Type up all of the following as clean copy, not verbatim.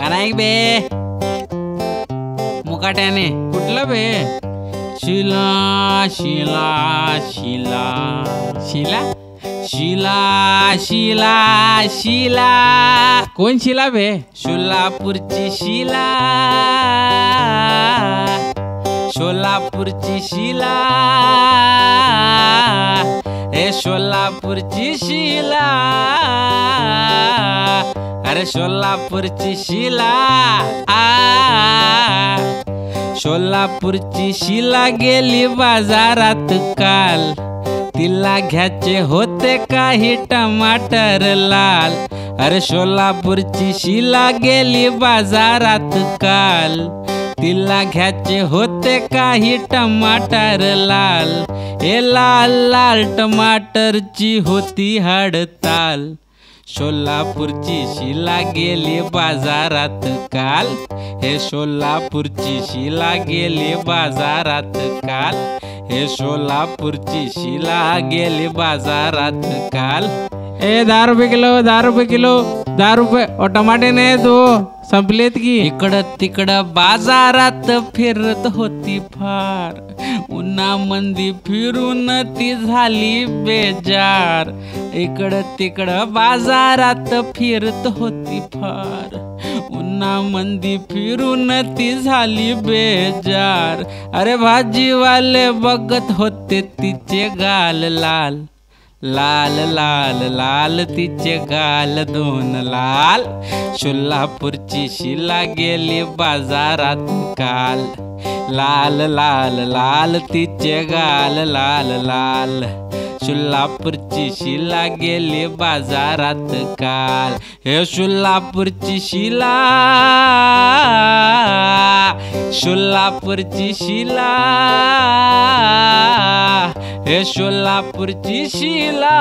गाणं ऐक बे मुकाट्याने. कुठलं बे? शिला शिला शिला शिला शिला शिला शिला. कोण शिला बे? सोलापूरची शिला, सोलापूरची शिला, हे सोलापूरची शिला, अरे सोलापूरची शिला. सोलापूरची शिला गेली बाजारात काल, तिला घ्यायचे होते काही टमाटर लाल. अरे सोलापूरची शिला गेली बाजारात काल, तिला घ्यायचे होते काही टमाटर लाल. हे लाल लाल टमाटरची होती हडताल. सोलापूरची शिला गेली बाजारात काल, हे सोलापूरची शिला गेली बाजारात काल, हे सोलापूरची शिला गेली बाजारात काल. 10 रुपये किलो, 10 रुपये किलो, 10 रुपये. और टमाटे नाही तो संपलेत की. इकडं तिकडं बाजारात फिरत होती फार, उन्हामंदी फिरून ती झाली बेजार. इकडं तिकडं बाजारात फिरत होती फार, उन्हामंदी फिरून ती झाली बेजार. अरे भाजीवाले बघत होते तिचे गाल लाल, लाल लाल लाल तिचे गाल दोन लाल. सोलापूरची शिला गेली बाजारात काल, लाल लाल लाल तिचे गाल लाल लाल. सोलापूरची शिला गेली बाजारात काल, हे सोलापूरची शिला, सोलापूरची शिला, हे सोलापूरची शिला,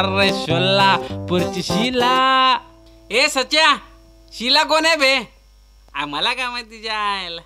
रे सोलापूरची शिला. ए सच्या, शिला कोण आहे बे? मला काय माहिती जायला.